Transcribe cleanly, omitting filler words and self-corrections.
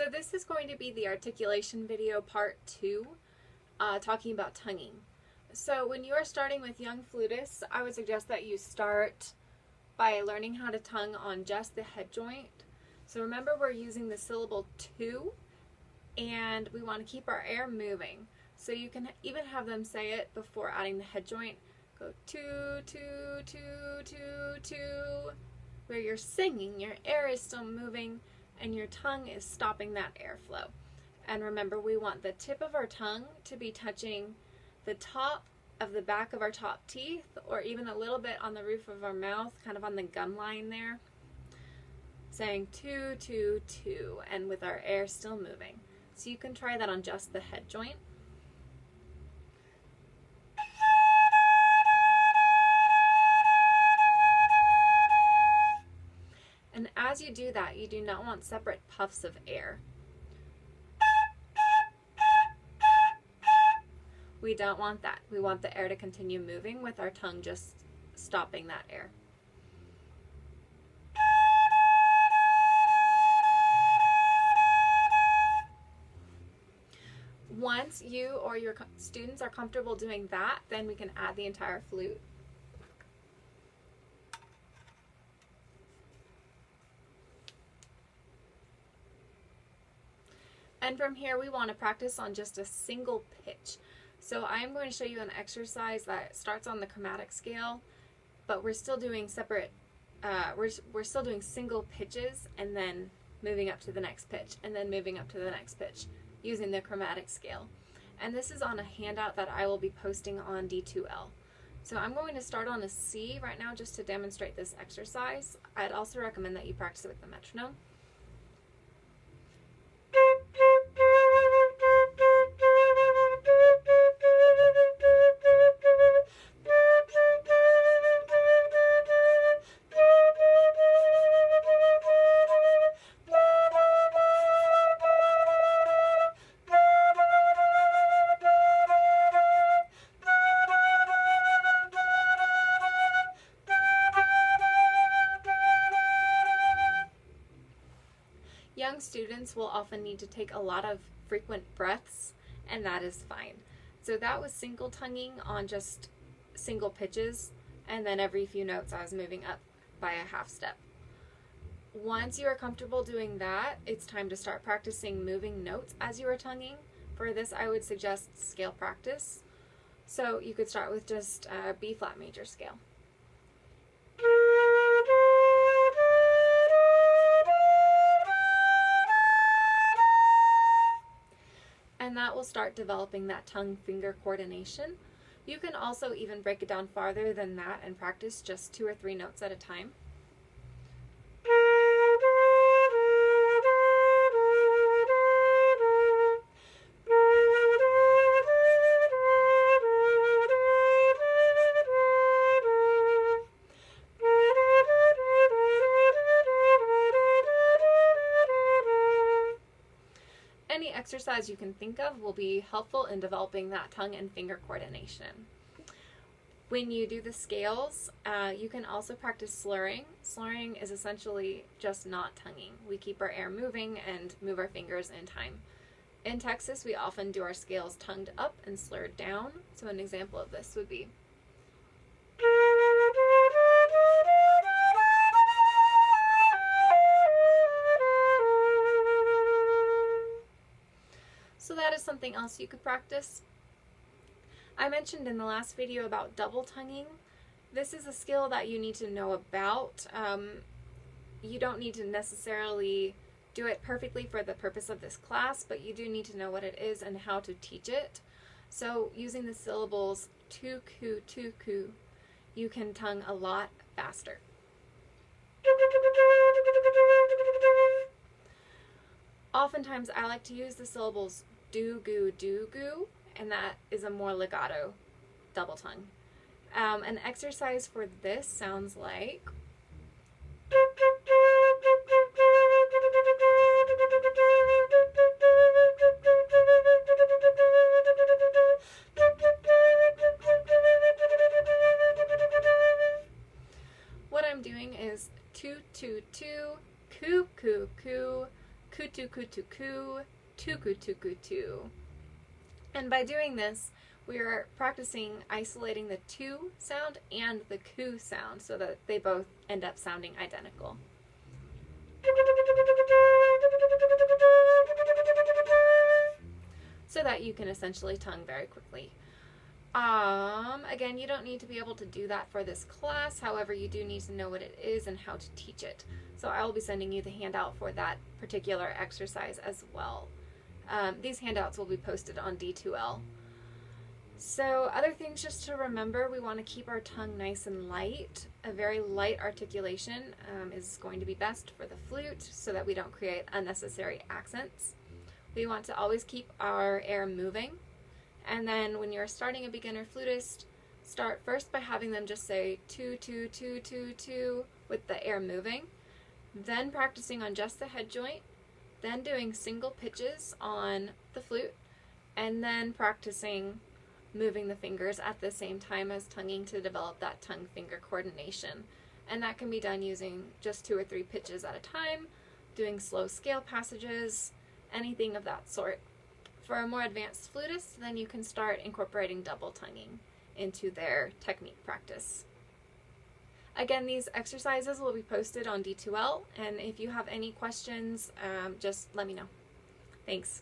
So this is going to be the articulation video part 2, talking about tonguing. So when you are starting with young flutists, I would suggest that you start by learning how to tongue on just the head joint. So remember, we're using the syllable to, and we want to keep our air moving. So you can even have them say it before adding the head joint. Go to, where you're singing, your air is still moving, and your tongue is stopping that airflow. And remember, we want the tip of our tongue to be touching the top of the back of our top teeth, or even a little bit on the roof of our mouth, kind of on the gum line there. Saying to, and with our air still moving. So you can try that on just the head joint. And as you do that, you do not want separate puffs of air. We don't want that. We want the air to continue moving with our tongue just stopping that air. Once you or your students are comfortable doing that, then we can add the entire flute. And from here, we want to practice on just a single pitch. So I'm going to show you an exercise that starts on the chromatic scale, but we're still doing separate, we're still doing single pitches and then moving up to the next pitch and then moving up to the next pitch using the chromatic scale. And this is on a handout that I will be posting on D2L. So I'm going to start on a C right now just to demonstrate this exercise. I'd also recommend that you practice it with the metronome. Young students will often need to take a lot of frequent breaths, and that is fine. So that was single tonguing on just single pitches, and then every few notes I was moving up by a half step. Once you are comfortable doing that, it's time to start practicing moving notes as you are tonguing. For this, I would suggest scale practice. So you could start with just B flat major scale. And that will start developing that tongue-finger coordination. You can also even break it down farther than that and practice just 2 or 3 notes at a time. Any exercise you can think of will be helpful in developing that tongue and finger coordination. When you do the scales, you can also practice slurring. Slurring is essentially just not tonguing. We keep our air moving and move our fingers in time. In Texas, we often do our scales tongued up and slurred down. So an example of this would be So that is something else you could practice. I mentioned in the last video about double tonguing. This is a skill that you need to know about. You don't need to necessarily do it perfectly for the purpose of this class, but you do need to know what it is and how to teach it. So using the syllables tu-ku, you can tongue a lot faster. Oftentimes I like to use the syllables do-gu, and that is a more legato double tongue. An exercise for this sounds like what I'm doing is tu, tu, tu, ku, ku, ku, ku, tu, tuku tuku, tuku tuku tu. And by doing this, we are practicing isolating the tu sound and the ku sound so that they both end up sounding identical. So that you can essentially tongue very quickly. Again, you don't need to be able to do that for this class. However, you do need to know what it is and how to teach it. So I will be sending you the handout for that particular exercise as well. These handouts will be posted on D2L. So other things just to remember, we want to keep our tongue nice and light. A very light articulation is going to be best for the flute so that we don't create unnecessary accents. We want to always keep our air moving. And then when you're starting a beginner flutist, start first by having them just say tu, tu, tu, tu, tu with the air moving. Then practicing on just the head joint. Then doing single pitches on the flute. And then practicing moving the fingers at the same time as tonguing to develop that tongue-finger coordination. And that can be done using just 2 or 3 pitches at a time, doing slow scale passages, anything of that sort. For a more advanced flutist, then you can start incorporating double tonguing into their technique practice. Again, these exercises will be posted on D2L, and if you have any questions, just let me know. Thanks.